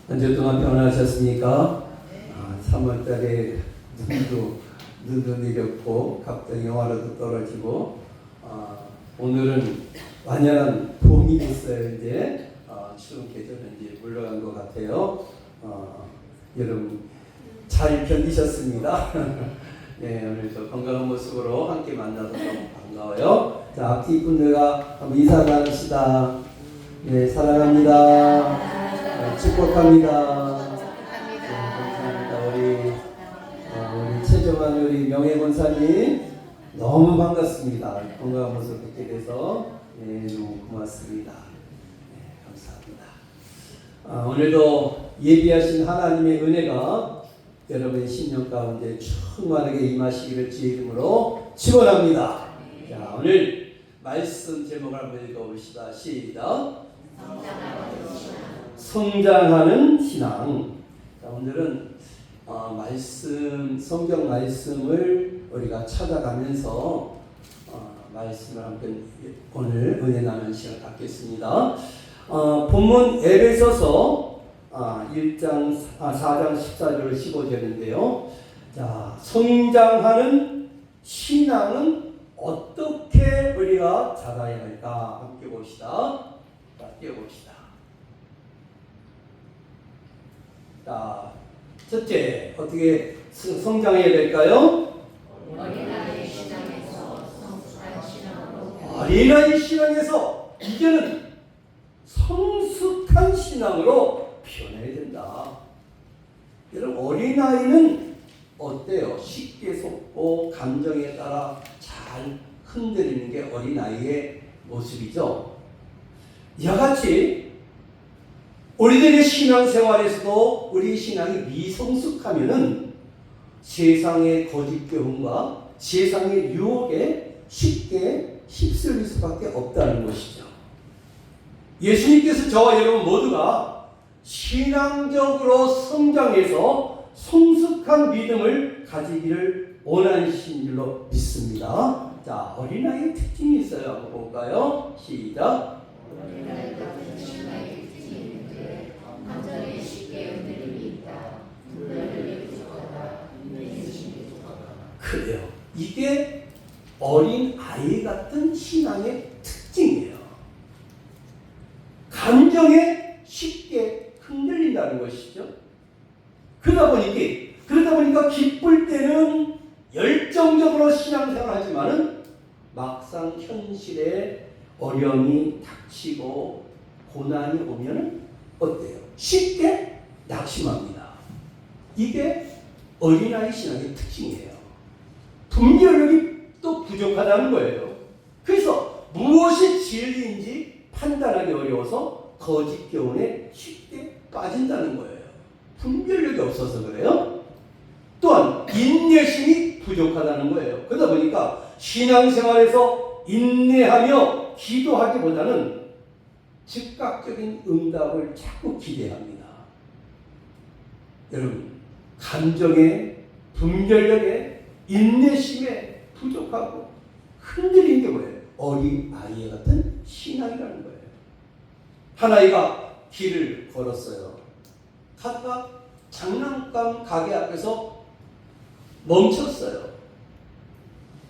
한 주 동안 평안하셨습니까? 3월달에 눈도 내렸고 갑자기 영하로도 떨어지고 오늘은 완연한 봄이 됐어요. 이제 추운 계절은 이제 물러간 것 같아요. 여러분 잘 견디셨습니다. 네, 오늘도 건강한 모습으로 함께 만나서 너무 반가워요. 자, 앞뒤 분들과 한번 인사 나눕시다. 네, 사랑합니다. 네, 축복합니다. 네, 감사합니다. 우리 최정환 우리 명예 권사님 너무 반갑습니다. 건강한 모습 뵙게 돼서 네, 너무 고맙습니다. 네, 감사합니다. 오늘도 예비하신 하나님의 은혜가 여러분의 심령 가운데 충만하게 임하시기를 주의 이름으로 축원합니다. 자, 오늘 말씀 제목을 한번 읽어봅시다. 시작. 성장하는 신앙. 자, 오늘은 성경 말씀을 우리가 찾아가면서 말씀을 함께 오늘 은혜 나누는 시간을 갖겠습니다. 본문 에베소서 4장 14절 15절인데요. 자, 성장하는 신앙은 어떻게 우리가 자라야 할까? 함께 봅시다. 자, 띄워봅시다. 자, 첫째, 어떻게 성장해야 될까요? 어린아이 신앙에서 이제는 성숙한 신앙으로 변해야 된다. 여러분, 어린아이는 어때요? 쉽게 속고 감정에 따라 잘 흔들리는 게 어린아이의 모습이죠. 이와 같이 우리들의 신앙생활에서도 우리 신앙이 미성숙하면은 세상의 거짓 교훈과 세상의 유혹에 쉽게 휩쓸릴 수밖에 없다는 것이죠. 예수님께서 저와 여러분 모두가 신앙적으로 성장해서 성숙한 믿음을 가지기를 원하시는 줄로 믿습니다. 자, 어린아이의 특징이 있어요. 한번 볼까요? 시작. 그래요. 이게 어린아이 같은 신앙의 특징이에요. 감정에 쉽게 흔들린다는 것이죠. 그러다 보니까 기쁠 때는 열정적으로 신앙생활 하지만은 막상 현실에 어려움이 닥치고 고난이 오면은 어때요? 쉽게 낙심합니다. 이게 어린아이 신앙의 특징이에요. 분별력이 또 부족하다는 거예요. 그래서 무엇이 진리인지 판단하기 어려워서 거짓 교훈에 쉽게 빠진다는 거예요. 분별력이 없어서 그래요. 또한 인내심이 부족하다는 거예요. 그러다 보니까 신앙생활에서 인내하며 기도하기보다는 즉각적인 응답을 자꾸 기대합니다. 여러분, 감정에, 분별력에, 인내심에 부족하고 흔들리는 게 뭐예요? 어린아이 같은 신앙이라는 거예요. 한 아이가 길을 걸었어요. 가다가 장난감 가게 앞에서 멈췄어요.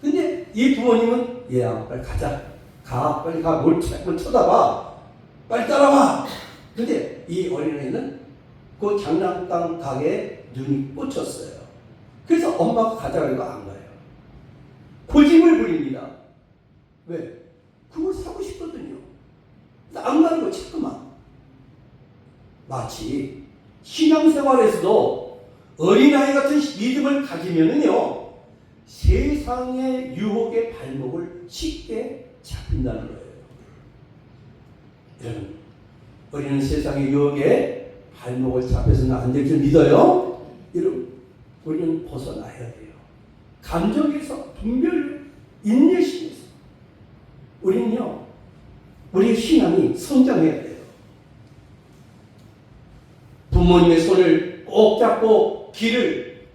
근데 이 부모님은 얘야 빨리 가자. 빨리 가. 뭘 쳐다봐. 빨리 따라와. 근데 이 어린아이는 그 장난감 가게에 눈이 꽂혔어요. 그래서 엄마가 가자 그래도 안 가요. 고집을 부립니다. 왜? 그걸 사고 싶거든요. 안 가는 거 자꾸만. 마치 신앙생활에서도 어린아이 같은 믿음을 가지면은요, 세상의 유혹의 발목을 쉽게 잡힌다는 거예요. 여러분, 우리는 세상의 유혹에 발목을 잡혀서는 안 될 줄 믿어요? 여러분, 우리는 벗어나야 돼요. 감정에서, 분별, 인내심에서. 우리는요, 우리의 신앙이 성장해야 돼요. 부모님의 손을 꼭 잡고 길을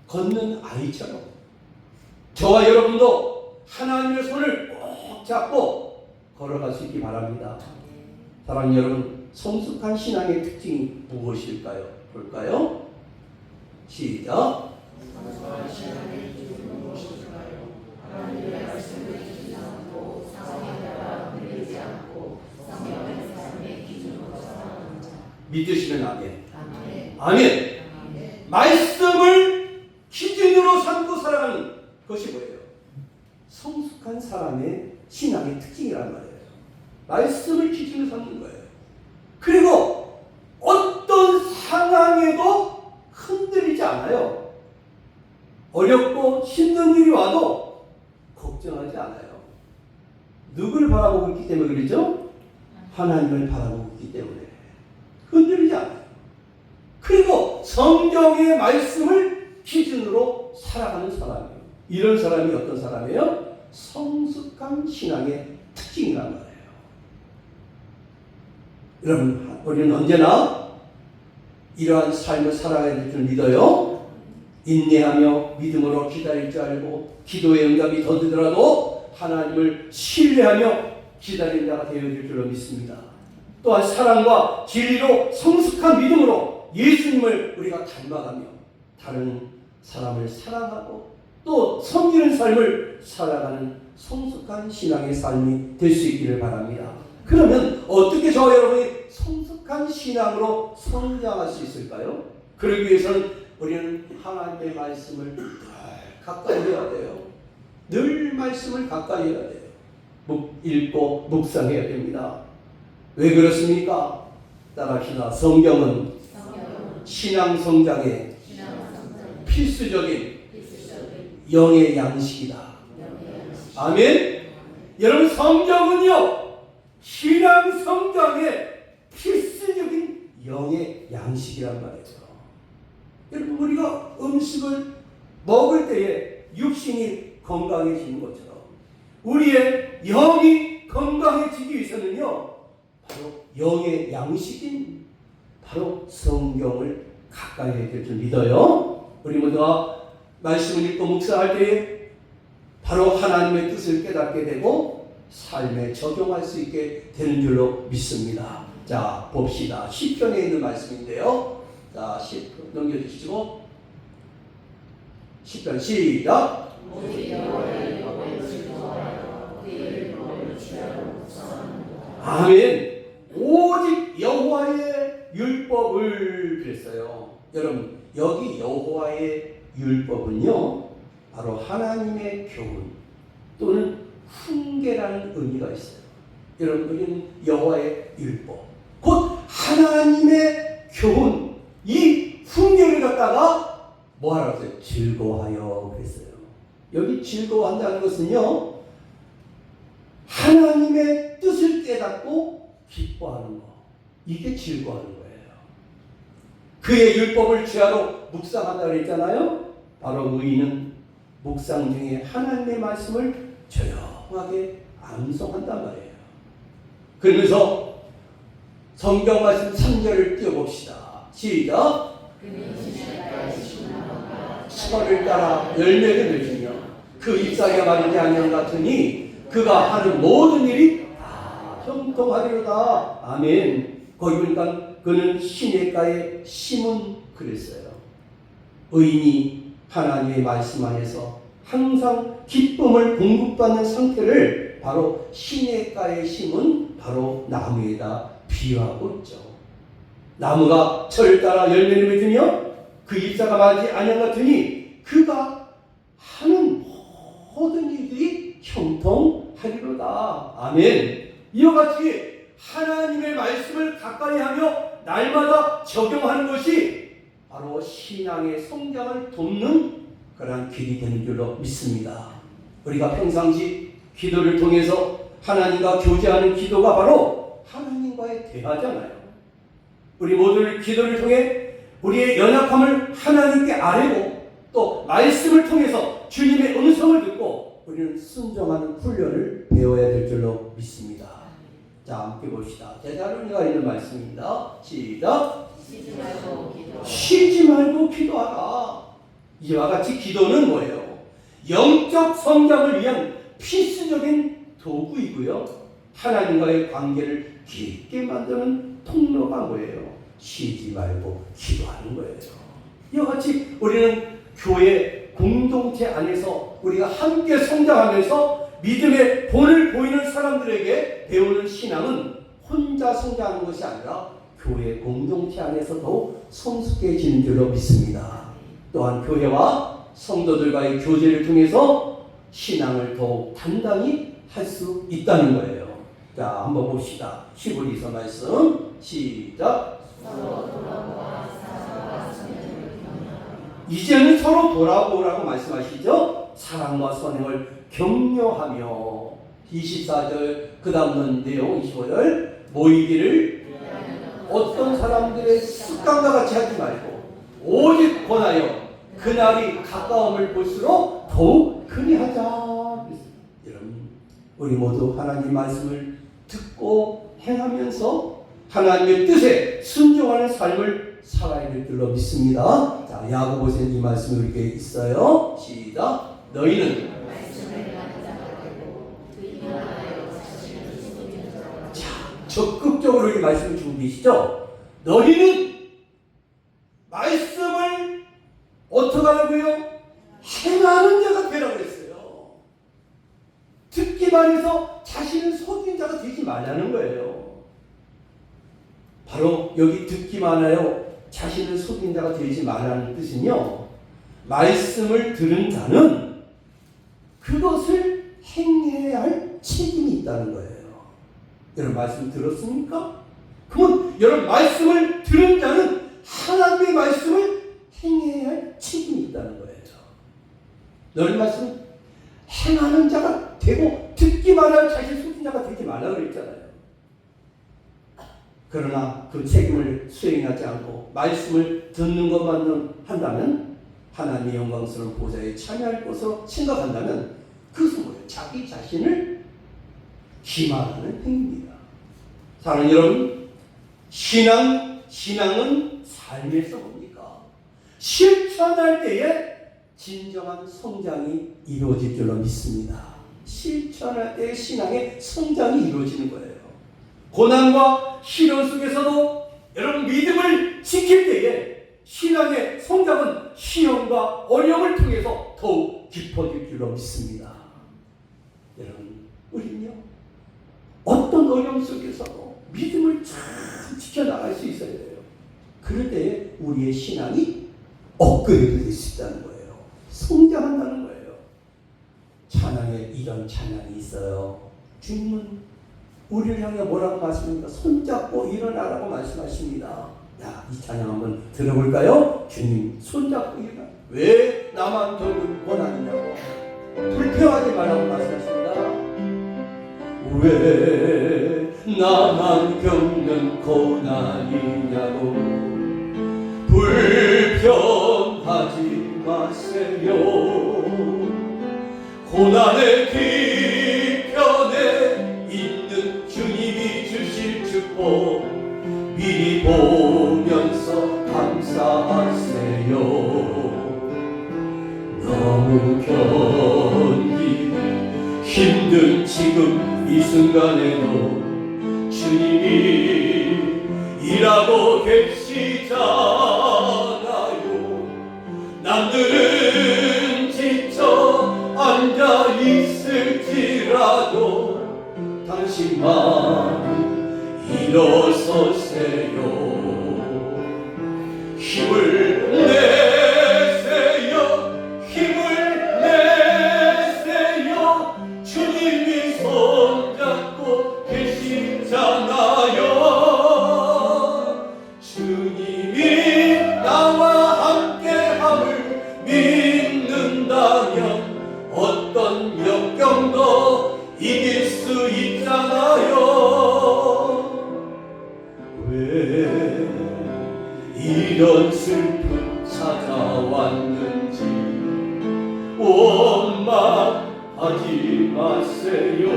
걷는 아이처럼 저와 여러분도 하나님의 손을 꼭 잡고 걸어갈 수 있기 바랍니다. 사랑하는 여러분, 성숙한 신앙의 특징이 무엇일까요? 볼까요? 시작. 믿으시면 아멘. 아멘. 말씀을 기준으로 삼고 살아가는 것이 뭐예요? 성숙한 사람의 신앙의 특징이란 말이에요. 말씀을 기준으로 삼는 거예요. 그리고 어떤 상황에도 흔들리지 않아요. 어렵고 힘든 일이 와도 걱정하지 않아요. 누구를 바라보고 있기 때문에 그러죠? 하나님을 바라보고 있기 때문에 흔들리지 않아요. 그리고 성경의 말씀을 기준으로 살아가는 사람이에요. 이런 사람이 어떤 사람이에요? 성숙한 신앙의 특징이란 말이에요. 여러분, 우리는 언제나 이러한 삶을 살아가야 될 줄 믿어요. 인내하며 믿음으로 기다릴 줄 알고 기도의 응답이 더디더라도 하나님을 신뢰하며 기다리는 자가 되어질 줄로 믿습니다. 또한 사랑과 진리로 성숙한 믿음으로 예수님을 우리가 닮아가며 다른 사람을 사랑하고 또 섬기는 삶을 살아가는 성숙한 신앙의 삶이 될 수 있기를 바랍니다. 그러면 어떻게 저와 여러분이 성숙한 신앙으로 성장할 수 있을까요? 그러기 위해서는 우리는 하나님의 말씀을 늘 가까이 해야 돼요. 늘 말씀을 가까이 해야 돼요. 읽고 묵상해야 됩니다. 왜 그렇습니까? 따라합시다. 성경은 신앙 성장의 필수적인 영의 양식이다. 아멘. 여러분, 성경은요 신앙 성장의 필수적인 영의 양식이란 말이죠. 여러분, 우리가 음식을 먹을 때에 육신이 건강해지는 것처럼 우리의 영이 건강해지기 위해서는요 바로 영의 양식인 바로 성경을 가까이 해야 될 줄 믿어요. 우리 모두가 말씀을 읽고 묵상할 때에 바로 하나님의 뜻을 깨닫게 되고 삶에 적용할 수 있게 되는 줄로 믿습니다. 자, 봅시다. 시편에 있는 말씀인데요. 자, 시편 넘겨주시고 시편 시작. 아멘. 오직 여호와의 율법을 그랬어요. 여러분, 여기 여호와의 율법은요 바로 하나님의 교훈 또는 훈계라는 의미가 있어요. 여러분, 우리는 여호와의 율법 곧 하나님의 교훈, 이 훈계를 갖다가 뭐하라고 했어요? 즐거워하여 그랬어요. 여기 즐거워한다는 것은요 하나님의 뜻을 깨닫고 기뻐하는 거, 이게 즐거워하는 거예요. 그의 율법을 주야로 묵상한다고 그랬잖아요. 바로 의인은 묵상 중에 하나님의 말씀을 조용하게 암송한단 말이에요. 그러면서 성경 말씀 3절을 띄워봅시다. 시작. 철을 따라 열매를 맺으며 그 잎사귀가 마르지 아니한 같으니 그가 하는 모든 일이 다 형통하리로다. 아멘. 거기 보니까 그는 시냇가에 심은 그랬어요. 의인이 하나님의 말씀 안에서 항상 기쁨을 공급받는 상태를 바로 시냇가에 심은 바로 나무에다 비유하고 있죠. 나무가 철을 따라 열매를 맺으며 그 잎사가 마르지 아니한 같으니 그가 하는 모든 일들이 형통하리로다. 아멘. 이와 같이 하나님의 말씀을 가까이 하며 날마다 적용하는 것이 바로 신앙의 성장을 돕는 그러한 길이 되는 줄로 믿습니다. 우리가 평상시 기도를 통해서 하나님과 교제하는 기도가 바로 하나님과의 대화잖아요. 우리 모두를 기도를 통해 우리의 연약함을 하나님께 아뢰고 또 말씀을 통해서 주님의 음성을 듣고 우리는 순종하는 훈련을 배워야 될 줄로 믿습니다. 자, 함께 봅시다. 제자로니가 있는 말씀입니다. 시작. 쉬지 말고 기도하라. 이와 같이 기도는 뭐예요? 영적 성장을 위한 필수적인 도구이고요. 하나님과의 관계를 깊게 만드는 통로가 뭐예요? 쉬지 말고 기도하는 거예요. 이와 같이 우리는 교회 공동체 안에서 우리가 함께 성장하면서 믿음의 본을 보이는 사람들에게 배우는 신앙은 혼자 성장하는 것이 아니라 교회 공동체 안에서 더욱 성숙해지는 줄로 믿습니다. 또한 교회와 성도들과의 교제를 통해서 신앙을 더욱 단단히 할 수 있다는 거예요. 자, 한번 봅시다. 히브리서 말씀 시작. 이제는 서로 돌아보라고 말씀하시죠. 사랑과 선행을 격려하며 24절 그 다음 내용 25절 모이기를 어떤 사람들의 습관과 같이 하지 말고 오직 권하여 그날이 가까움을 볼수록 더욱 흔히 하자. 여러분, 우리 모두 하나님 말씀을 듣고 행하면서 하나님의 뜻에 순종하는 삶을 살아야 될 줄로 믿습니다. 자, 야고보서는 이 말씀이 이렇게 있어요. 시작. 너희는 자, 적극적으로 이 말씀을 준비시죠. 너희는 말씀을 어떻게 하라고요? 행하는 자가 되라고 그랬어요. 듣기만 해서 자신은 속인 자가 되지 말라는 거예요. 바로 여기 듣기만 하여 자신을 속인 자가 되지 말라는 뜻은요, 말씀을 들은 자는 그것을 행해야 할 책임이 있다는 거예요. 여러분 말씀 들었습니까? 그러면 여러분 말씀을 들은 자는 하나님의 말씀을 행해야 할 책임이 있다는 거예요. 너희 말씀 행하는 자가 되고 듣기만 할 자신 속인 자가 되지 말라고 그랬잖아요. 그러나 그 책임을 수행하지 않고 말씀을 듣는 것만 한다면 하나님의 영광스러운 보좌에 참여할 것으로 생각한다면 그것은 뭐예요? 자기 자신을 기만하는 행위입니다. 사랑하는 여러분, 신앙은 삶에서 뭡니까? 실천할 때에 진정한 성장이 이루어질 줄로 믿습니다. 실천할 때의 신앙의 성장이 이루어지는 거예요. 고난과 시련 속에서도 여러분 믿음을 지킬 때에 신앙의 성장은 시험과 어려움을 통해서 더욱 깊어질 줄로 믿습니다. 여러분, 우리는요, 어떤 어려움 속에서도 믿음을 잘 지켜나갈 수 있어야 돼요. 그럴 때에 우리의 신앙이 업그레이드 될 수 있다는 거예요. 성장한다는 거예요. 찬양에 이런 찬양이 있어요. 주님은 우리를 향해 뭐라고 말씀합니까? 손잡고 일어나라고 말씀하십니다. 야, 이 찬양 한번 들어볼까요? 주님 손잡고 일어나. 왜 나만 겪는 고난이냐고, 불평하지 말라고 말씀하십니다. 왜 나만 겪는 고난이냐고 불평하지 마세요. 고난의 뒤편에 있는 주님이 주실 축복 미리 보면서 감사하세요. 너무 견디기 힘든 지금 이 순간에도 주님이 일하고 계시잖아요. 남들은 지쳐 앉아 있을지라도 당신만 일어서세요. 힘을 내세요. 힘을 내세요. 주님이 손잡고 계시잖아요. 주님이 나와 함께함을 믿는다면 어떤 역경도 이길 수 있잖아요. 왜 이런 슬픔 찾아왔는지 원망하지 마세요.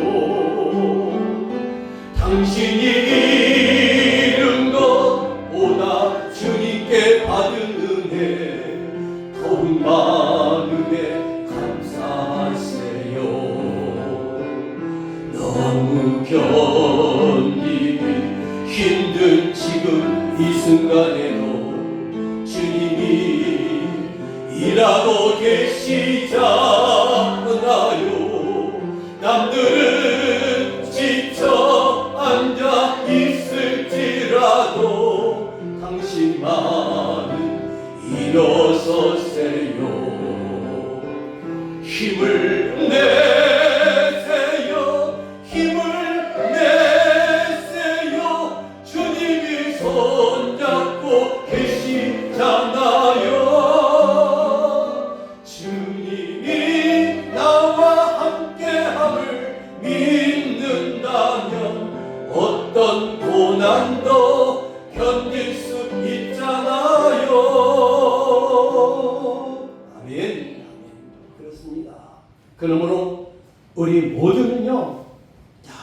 당신이 잃은 것보다 주님께 받은 은혜 더욱 많음에 감사하세요. 너무 견디기 힘든 순간에도 주님이 일하고 계시잖아요. 남들은 지쳐 앉아 있을지라도 당신만은 일어서세요. 힘을 내세요. 힘을 내세요. 주님이 손잡고 계시잖아요. 주님이 나와 함께함을 믿는다면 어떤 고난도 견딜 수 있잖아요. 아멘. 그렇습니다. 그러므로 우리 모두는요, 자,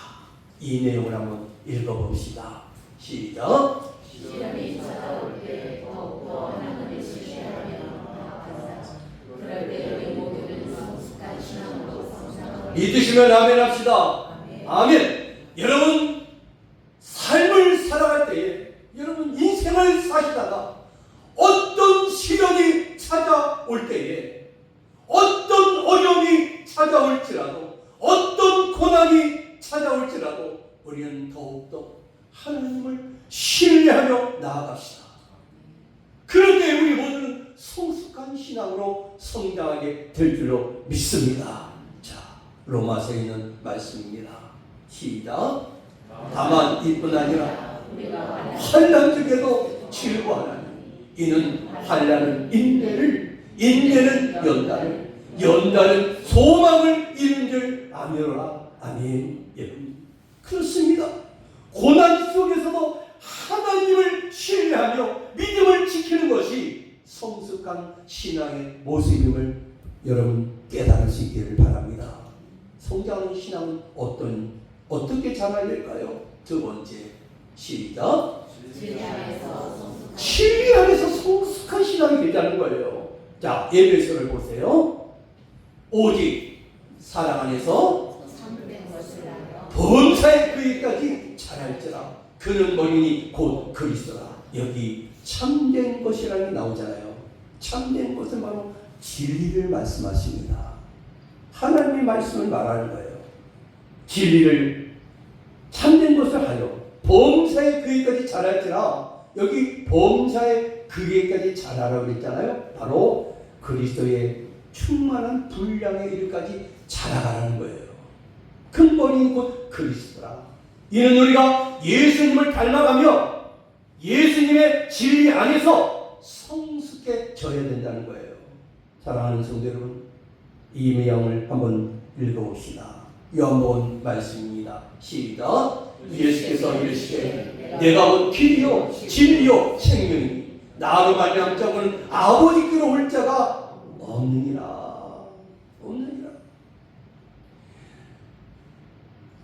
이 내용을 한번 읽어봅시다. 시작. 시험이 찾아올 때 더욱더 하나님을 신뢰하며 그럴 때 우리 모두는 성숙한 신앙으로 성장하고 믿으시면 아멘 합시다. 아멘. 여러분, 삶을 살아갈 때에, 여러분 인생을 사시다가 어떤 시련이 찾아올 때에, 어떤 어려움이 찾아올지라도, 어떤 고난이 찾아올지라도 우리는 더욱더 하나님을 신뢰하며 나아갑시다. 그럴 때 우리 모두는 성숙한 신앙으로 성장하게 될 줄로 믿습니다. 자, 로마서에 있는 말씀입니다. 시작. 다만 이뿐 아니라 환난 중에도 즐거워하나니 이는 환난은 인내를, 인내는 연단을, 연단은 소망을 이룬 줄 아미로라. 아멘. 여러분, 그렇습니다. 고난 속에서도 하나님을 신뢰하며 믿음을 지키는 것이 성숙한 신앙의 모습임을 여러분 깨달을 수 있기를 바랍니다. 성장하는 신앙은 어떻게 자라야 될까요? 두 번째, 시작. 진리 안에서 성숙한 신앙이 되자는 거예요. 자, 에베소를 보세요. 오직 사랑 안에서 범사의 그에까지 자랄지라. 그는 머리니 곧 그리스도라. 여기 참된 것이라는 게 나오잖아요. 참된 것은 바로 진리를 말씀하십니다. 하나님의 말씀을 말하는 거예요. 진리를, 참된 것을 하여 범사의 그에까지 자랄지라. 여기 범사의 그에까지 자라라고 그랬잖아요. 바로 그리스도의 충만한 분량에 이르기까지 자라가라는 거예요. 근본인 곧 그리스도라. 이는 우리가 예수님을 닮아가며 예수님의 진리 안에서 성숙해져야 된다는 거예요. 사랑하는 성도 여러분, 이 내용을 한번 읽어봅시다. 요한복음 말씀입니다. 시작. 예수께서 이르시되 내가 곧 길이요 진리요 생명이니 나로 말미암지 않고는 아버지께로 올 자가 없느니라. 없느니라.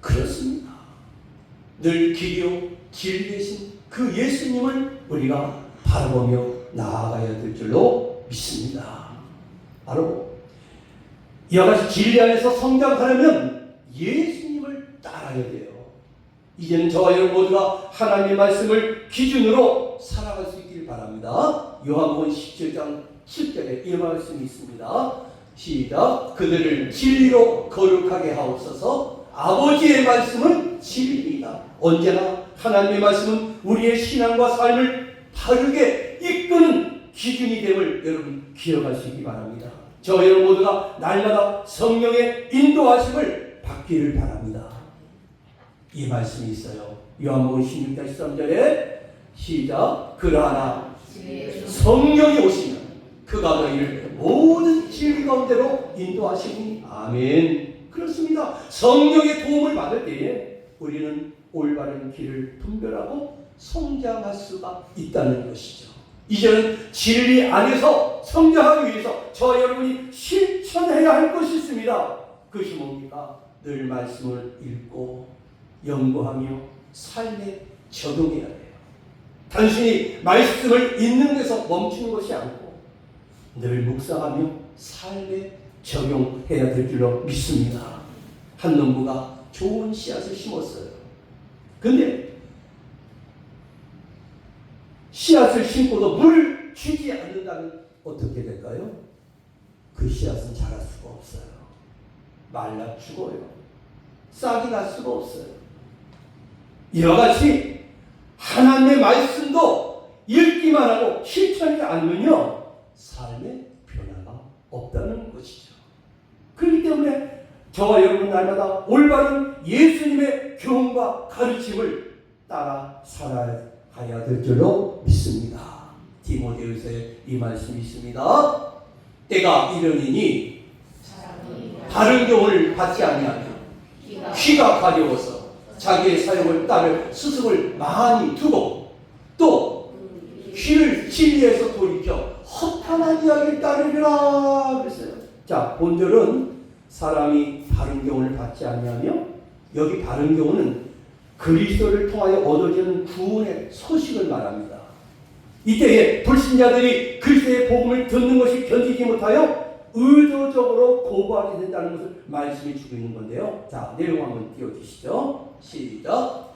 그렇습니다. 늘 길이요 진리 되신 그 예수님을 우리가 바라보며 나아가야 될 줄로 믿습니다. 바로 이와 같이 진리 안에서 성장하려면 예수님을 따라야 돼요. 이제는 저와 여러분 모두가 하나님의 말씀을 기준으로 살아갈 수 있길 바랍니다. 요한복음 17장 7절에 이 말씀이 있습니다. 시작. 그들을 진리로 거룩하게 하옵소서. 아버지의 말씀은 진리이다. 언제나 하나님의 말씀은 우리의 신앙과 삶을 바르게 이끄는 기준이 됨을 여러분 기억할 수 있기 바랍니다. 저 여러분 모두가 날마다 성령의 인도하심을 받기를 바랍니다. 이 말씀이 있어요. 요한복음 16장 13절에 시작. 그러나 성령이 오시면 그가 너희를 모든 진리 가운데로 인도하시니. 아멘. 그렇습니다. 성령의 도움을 받을 때에 우리는 올바른 길을 분별하고 성장할 수가 있다는 것이죠. 이제는 진리 안에서 성장하기 위해서 저와 여러분이 실천해야 할 것이 있습니다. 그것이 뭡니까? 늘 말씀을 읽고 연구하며 삶에 적용해야 돼요. 단순히 말씀을 읽는 데서 멈추는 것이 아니고 늘 묵상하며 삶에 적용해야 될 줄로 믿습니다. 한 농부가 좋은 씨앗을 심었어요. 근데 씨앗을 심고도 물을 주지 않는다면 어떻게 될까요? 그 씨앗은 자랄 수가 없어요. 말라 죽어요. 싹이 날 수가 없어요. 이와 같이 하나님의 말씀도 읽기만 하고 실천하지 않으면요, 삶의 변화가 없다는 것이죠. 그렇기 때문에 저와 여러분 날마다 올바른 예수님의 교훈과 가르침을 따라 살아가야 될 줄로 믿습니다. 디모데후서에 이 말씀이 있습니다. 때가 이르니니 바른 교훈을 받지 아니하며 귀가 가려워서 자기의 사역을 따를 스승을 많이 두고 또 귀를 진리에서 돌이켜 허탄한 이야기를 따르리라 그랬어요. 자, 본절은 사람이 바른 교훈을 받지 아니하며, 여기 바른 교훈은 그리스도를 통하여 얻어지는 구원의 소식을 말합니다. 이때에 불신자들이 그리스도의 복음을 듣는 것이 견디지 못하여 의도적으로 고발이 된다는 것을 말씀해 주고 있는 건데요. 자, 내용 한번 띄워주시죠. 시작.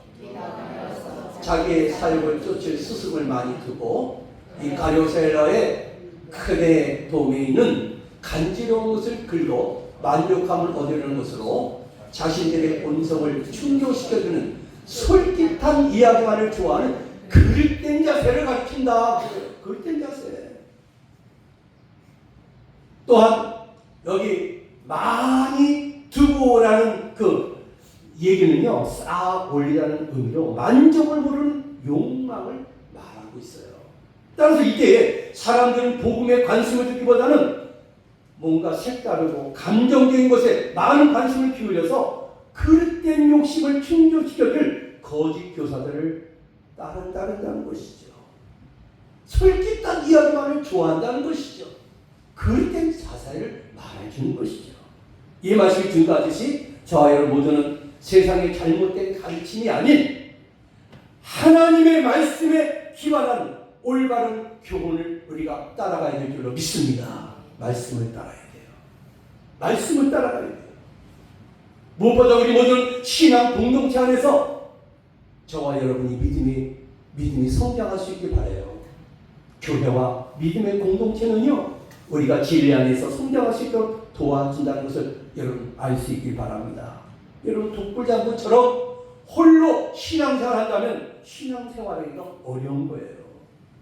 자기의 사역을 쫓을 스승을 많이 두고, 이 가룟세라의 큰의 도메인은 간지러운 것을 긁어 만족함을 얻으려는 것으로 자신들의 본성을 충족시켜주는 솔깃한 이야기만을 좋아하는 그릇된 자세를 가르친다. 그릇된 자세. 또한 여기 많이 두고라는 그 얘기는요, 쌓아 올리라는 의미로 만족을 모르는 욕망을 말하고 있어요. 따라서 이때에 사람들은 복음에 관심을 두기보다는 뭔가 색다르고 감정적인 것에 많은 관심을 기울여서 그릇된 욕심을 충족시켜줄 거짓 교사들을 따른다는 것이죠. 솔깃한 이야기만을 좋아한다는 것이죠. 그릇된 자세를 말해주는 것이죠. 이 말씀이 증거하듯이 저와 여러분 모두는 세상의 잘못된 가르침이 아닌 하나님의 말씀에 기반한 올바른 교훈을 우리가 따라가야 될 줄로 믿습니다. 말씀을 따라야 돼요. 말씀을 따라가야 돼요. 무엇보다 우리 모든 신앙 공동체 안에서 저와 여러분이 믿음이 성장할 수 있길 바라요. 교회와 믿음의 공동체는요, 우리가 진리 안에서 성장할 수 있도록 도와준다는 것을 여러분 알 수 있길 바랍니다. 여러분 독불장군처럼 홀로 신앙생활을 한다면 신앙생활하기가 어려운 거예요.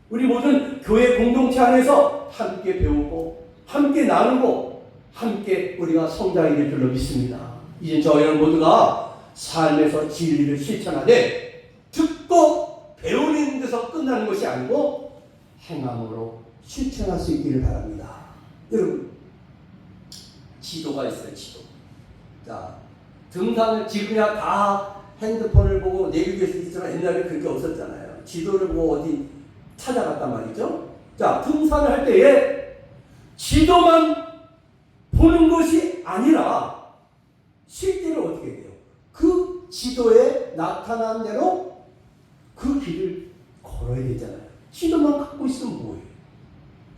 우리 모든 교회 공동체 안에서 함께 배우고 함께 나누고 함께 우리가 성장해야 될 줄로 믿습니다. 이제 저와 여러분 모두가 삶에서 진리를 실천하되 듣고 배우는 데서 끝나는 것이 아니고 행함으로 실천할 수 있기를 바랍니다. 여러분, 지도가 있어요. 지도. 자, 등산을 지금이야 다 핸드폰을 보고 내비게이션 있지만 옛날에 그렇게 없었잖아요. 지도를 보고 어디 찾아갔단 말이죠. 자, 등산을 할 때에 지도만 보는 것이 아니라 실제로 어떻게 돼요? 그 지도에 나타난 대로 그 길을 걸어야 되잖아요. 지도만 갖고 있으면 뭐예요?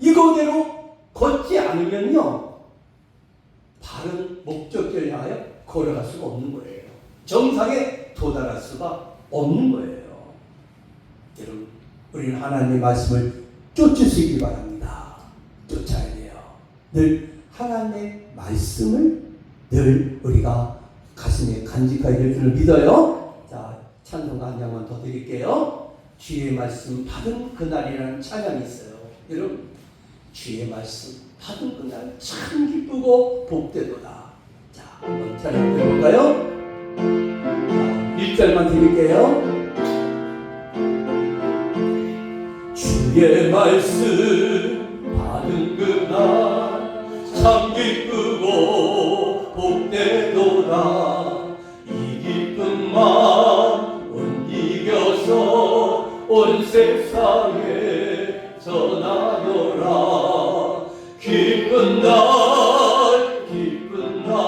이거대로 걷지 않으면요, 바른 목적지를 향하여 걸어갈 수가 없는 거예요. 정상에 도달할 수가 없는 거예요. 여러분, 우리는 하나님의 말씀을 쫓을 수 있길 바랍니다. 쫓아야 돼요. 늘 하나님의 말씀을 늘 우리가 가슴에 간직해야 될 줄을 믿어요. 자, 찬송가 한 장만 더 드릴게요. 주의 말씀 받은 그날이라는 찬양이 있어요. 여러분, 주의 말씀 받은 그날 참 기쁘고 복되도다. 자, 한번 찬양 드려볼까요? 1절만 드릴게요. 주의 말씀 받은 그날 참 기쁘고 복되도다. 이 기쁜 마음 이겨서 온 세상에 전하노라. 기쁜 날 기쁜 날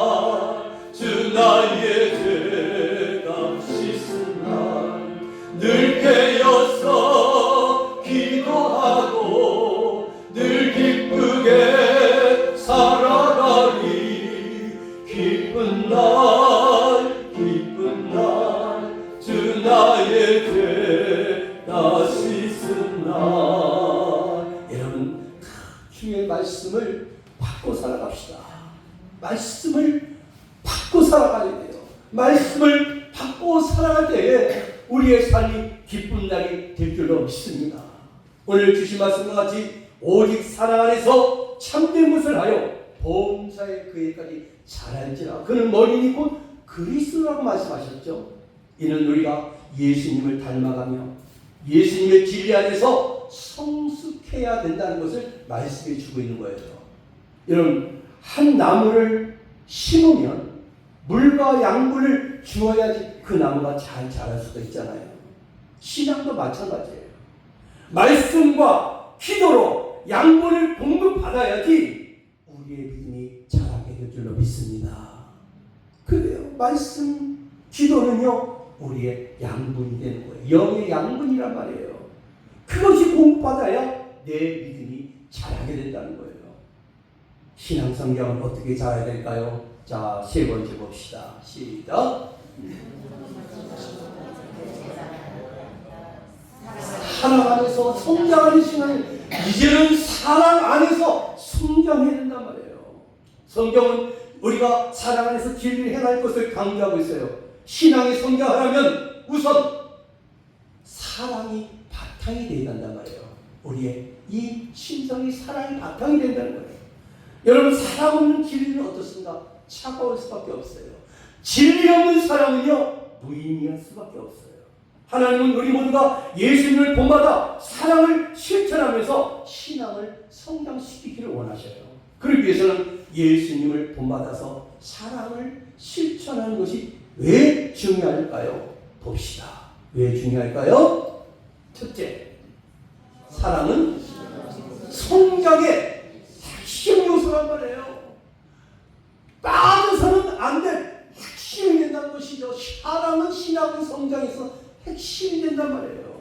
주 나의 죄가 씻은 날 늘 깨어서 기도하고 늘 기쁘게 살아가리. 기쁜 날 주 나의 죄 다 씻은 날 말씀을 받고 살아갑시다. 말씀을 받고 살아가야 돼요. 말씀을 받고 살아갈 때에 우리의 삶이 기쁜 날이 될 줄로 믿습니다. 오늘 주신 말씀과 같이 오직 사랑 안에서 참된 것을 하여 범사에 그에까지 자랄지라. 그는 머리니 곧 그리스도라고 말씀하셨죠. 이는 우리가 예수님을 닮아가며 예수님의 진리 안에서 성숙해야 된다는 것을 말씀해 주고 있는 거예요. 여러분, 한 나무를 심으면 물과 양분을 주어야지 그 나무가 잘 자랄 수가 있잖아요. 신앙도 마찬가지예요. 말씀과 기도로 양분을 공급받아야지 우리의 믿음이 자라게 될 줄로 믿습니다. 그래요. 말씀, 기도는요 우리의 양분이 되는 거예요. 영의 양분이란 말이에요. 그것이 공급받아야 내 믿음이 자라게 된다는 거예요. 신앙 성장은 어떻게 자라야 될까요? 자, 세 번째 봅시다. 시작. 사랑 안에서 성장하는 신앙, 이제는 사랑 안에서 성장해야 된단 말이에요. 성경은 우리가 사랑 안에서 진리를 행할 것을 강조하고 있어요. 신앙이 성장하려면 우선 사랑이 바탕이 되어야 한단 말이에요. 우리의 이 심성이 사랑이 바탕이 된다는 거예요. 여러분, 사랑 없는 진리는 어떻습니까? 차가울 수밖에 없어요. 진리 없는 사랑은요 무의미할 수밖에 없어요. 하나님은 우리 모두가 예수님을 본받아 사랑을 실천하면서 신앙을 성장시키기를 원하셔요. 그러기 위해서는 예수님을 본받아서 사랑을 실천하는 것이 왜 중요할까요? 봅시다. 왜 중요할까요? 첫째, 사랑은 성장의 핵심 요소란 말이에요. 빠져서는 안 될 핵심이 된다는 것이죠. 사랑은 신앙의 성장에서 핵심이 된단 말이에요.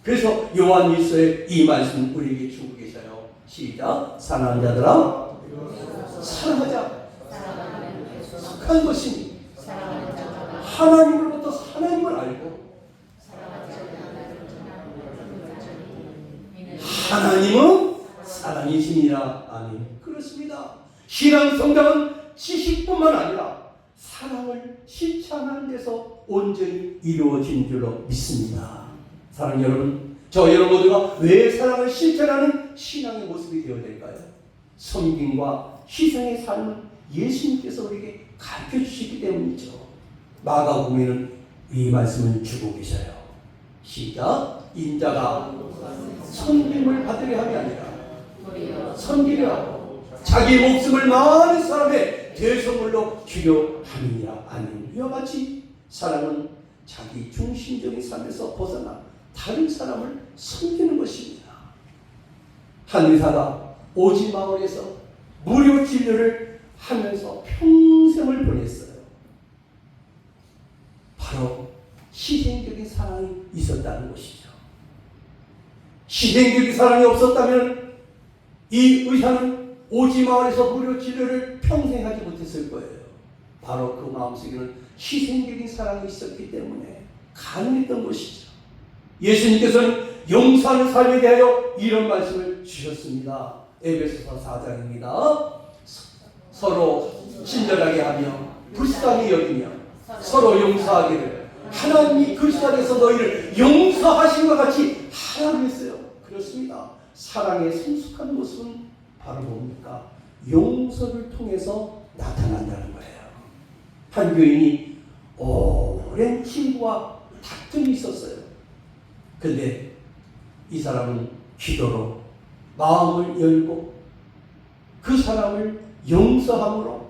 그래서 요한 1서에 이 말씀 우리에게 주고 계셔요. 시작. 사랑하는 자들아, 사랑하자. 속한 것이니 하나님으로부터 하나님을 알고 하나님은 사랑이시니라. 아멘. 그렇습니다. 신앙 성장은 지식뿐만 아니라 사랑을 실천하는 데서 온전히 이루어진 줄로 믿습니다. 사랑 여러분, 저 여러분 모두가 왜 사랑을 실천하는 신앙의 모습이 되어야 될까요? 섬김과 희생의 삶을 예수님께서 우리에게 가르쳐 주시기 때문이죠. 마가복음에는 이 말씀을 주고 계셔요. 시작. 인자가 섬김을 받으려 함이 아니라 섬기려 하고 자기 목숨을 많은 사람의 대선물로 주려 함이니라. 아멘. 이와 같이 사랑은 자기 중심적인 삶에서 벗어나 다른 사람을 섬기는 것입니다. 한 의사가 오지 마을에서 무료 진료를 하면서 평생을 보냈어요. 바로 희생적인 사랑이 있었다는 것이죠. 희생적인 사랑이 없었다면 이 의사는 오지 마을에서 무료 진료를 평생 하지 못했을 거예요. 바로 그 마음속에는 희생적인 사랑이 있었기 때문에 가능했던 것이죠. 예수님께서는 용서하는 삶에 대하여 이런 말씀을 주셨습니다. 에베소서 4장입니다. 서로 친절하게 하며 불쌍히 여기며 서로 용서하기를 하나님이 그리스도 안에서 너희를 용서하신 것 같이 하라고 했어요. 그렇습니다. 사랑의 성숙한 모습은 바로 뭡니까? 용서를 통해서 나타난다는 거예요. 한 교인이 오랜 친구와 다툼이 있었어요. 근데 이 사람은 기도로 마음을 열고 그 사람을 용서함으로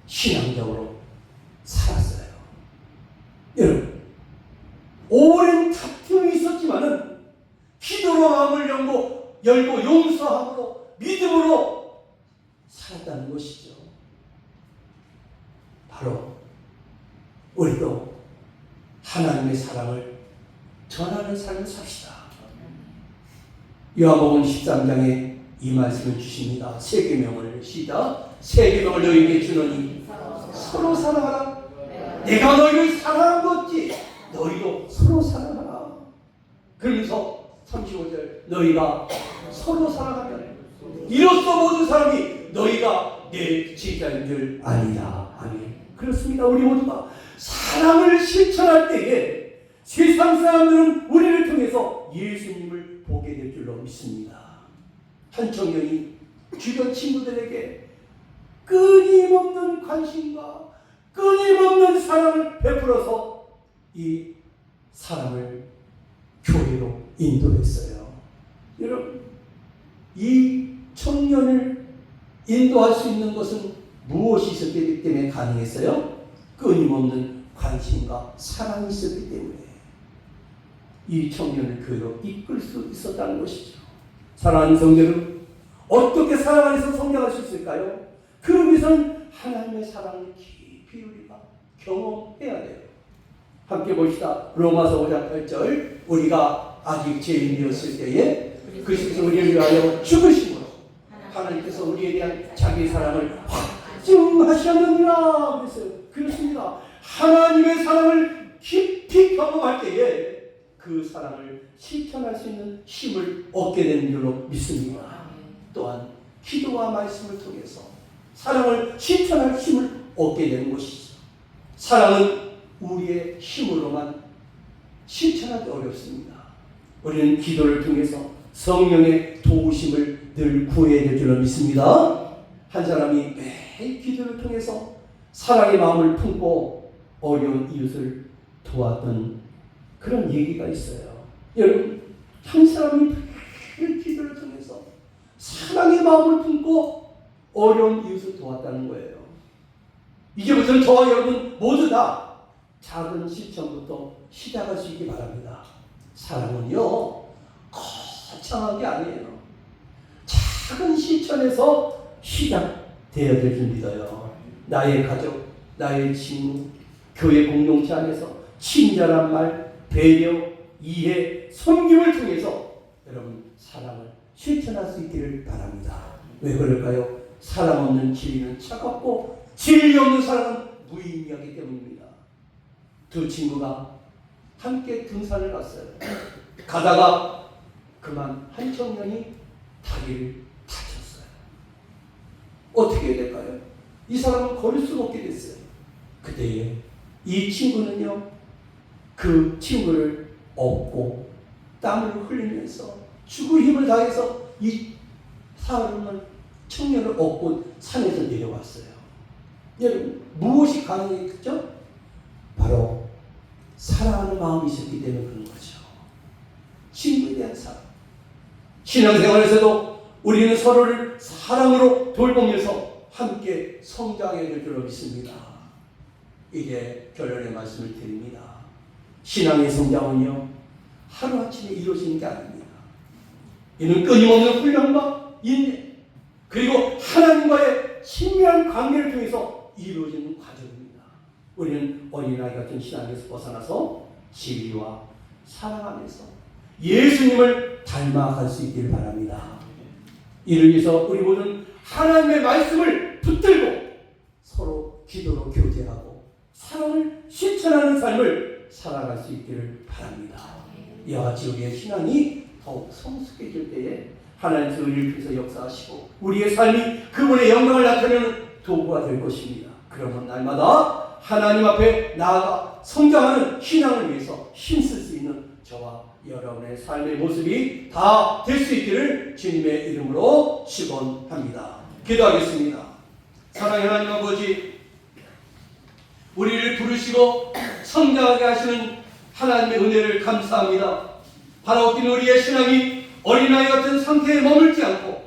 신앙적으로 살았어요. 여러분, 오랜 다툼이 있었지만은 기도로 마음을 열고 용서함으로 믿음으로 살았다는 것이죠. 바로 우리도 하나님의 사랑을 전하는 삶을 삽시다. 요한복음 13장에 이 말씀을 주십니다. 세 계명을 시작. 세 계명을 너희에게 주노니 서로 사랑하라. 내가 너희를 사랑한 것지 너희도 서로 사랑하라. 그러면서 35절 너희가 서로 사랑하면 이로써 모든 사람이 너희가 내 제자인 줄 아니라. 아멘. 그렇습니다. 우리 모두가 사랑을 실천할 때에 세상 사람들은 우리를 통해서 예수님을 보게 될 줄로 믿습니다. 한 청년이 주변 친구들에게 끊임없는 관심과 끊임없는 사랑을 베풀어서 이 사람을 교회로 인도했어요. 여러분, 이 청년을 인도할 수 있는 것은 무엇이 있었기 때문에 가능했어요? 끊임없는 관심과 사랑이 있었기 때문에 이 청년을 교회로 이끌 수 있었다는 것이죠. 사랑하는 성도들, 어떻게 사랑 안에서 성장할 수 있을까요? 그러기 위해서는 하나님의 사랑을 깊이 우리가 경험해야 돼요. 함께 봅시다. 로마서 5장 8절. 우리가 아직 죄인이었을 때에 그리스도께서 우리를 위하여 죽으심으로 하나님께서 우리에 대한 자기 사랑을 확증하셨느니라 그랬어요. 그렇습니다. 하나님의 사랑을 깊이 경험할 때에 그 사랑을 실천할 수 있는 힘을 얻게 되는 줄로 믿습니다. 또한 기도와 말씀을 통해서 사랑을 실천할 힘을 얻게 되는 것이죠. 사랑은 우리의 힘으로만 실천하기 어렵습니다. 우리는 기도를 통해서 성령의 도우심을 늘 구해야 될 줄로 믿습니다. 한 사람이 매일 기도를 통해서 사랑의 마음을 품고 어려운 이웃을 도왔던 그런 얘기가 있어요. 여러분, 한 사람이 매일 기도를 통해서 사랑의 마음을 품고 어려운 이웃을 도왔다는 거예요. 이제부터는 저와 여러분 모두 다 작은 실천부터 시작할 수 있기 바랍니다. 사랑은요, 거창한 게 아니에요. 작은 실천에서 시작되어야 될 줄 믿어요. 나의 가족, 나의 친구, 교회 공동체 안에서 친절한 말, 배려, 이해, 섬김을 통해서 여러분 사랑을 실천할 수 있기를 바랍니다. 왜 그럴까요? 사랑 없는 진리는 차갑고 진리 없는 사랑은 무의미하기 때문입니다. 두 친구가 함께 등산을 갔어요. 가다가 그만 한 청년이 다리를 다쳤어요. 어떻게 해야 될까요? 이 사람은 걸을 수 없게 됐어요. 그때에 이 친구는요, 그 친구를 업고 땀을 흘리면서 죽을 힘을 다해서 이 사람은 청년을 업고 산에서 내려왔어요. 여러분, 무엇이 가능했죠? 바로 사랑하는 마음이 있었기 때문에 그런 거죠. 친구에 대한 사랑. 신앙생활에서도 우리는 서로를 사랑으로 돌보면서 함께 성장해야 될 줄로 믿습니다. 이제 결론의 말씀을 드립니다. 신앙의 성장은요, 하루아침에 이루어지는 게 아닙니다. 이는 끊임없는 훈련과 인내, 그리고 하나님과의 친밀한 관계를 통해서 이루어지는 과정입니다. 우리는 어린아이 같은 신앙에서 벗어나서 진리와 사랑 안에서 예수님을 닮아갈 수 있기를 바랍니다. 이를 위해서 우리 모두는 하나님의 말씀을 붙들고 서로 기도로 교제하고 사랑을 실천하는 삶을 살아갈 수 있기를 바랍니다. 이와 같이 우리의 신앙이 더욱 성숙해질 때에 하나님께서 우리를 통해서 역사하시고 우리의 삶이 그분의 영광을 나타내는 도구가 될 것입니다. 그러면 날마다 하나님 앞에 나아가 성장하는 신앙을 위해서 힘쓸 수 있는 저와 여러분의 삶의 모습이 다 될 수 있기를 주님의 이름으로 축원합니다. 기도하겠습니다. 사랑의 하나님 아버지, 우리를 부르시고 성장하게 하시는 하나님의 은혜를 감사합니다. 바라옵기는 우리의 신앙이 어린아이 같은 상태에 머물지 않고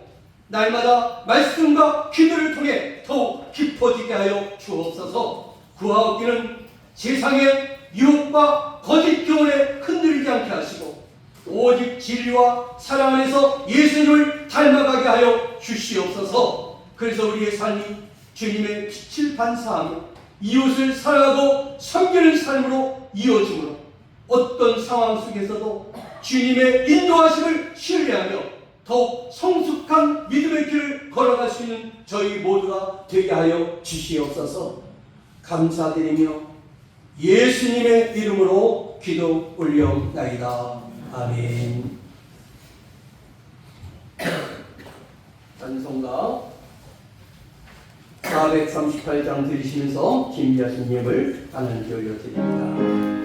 날마다 말씀과 기도를 통해 더욱 깊어지게 하여 주옵소서. 구하옵기는 세상의 유혹과 거짓 교훈에 흔들리지 않게 하시고 오직 진리와 사랑 안에서 예수님을 닮아가게 하여 주시옵소서. 그래서 우리의 삶이 주님의 빛을 반사하며 이웃을 사랑하고 섬기는 삶으로 이어지므로 어떤 상황 속에서도 주님의 인도하심을 신뢰하며 더욱 성숙한 믿음의 길을 걸어갈 수 있는 저희 모두가 되게 하여 주시옵소서. 감사드리며 예수님의 이름으로 기도 올려나이다. 아멘. 찬송가 438장 들으시면서 김여신님을 하나님께 올려드립니다.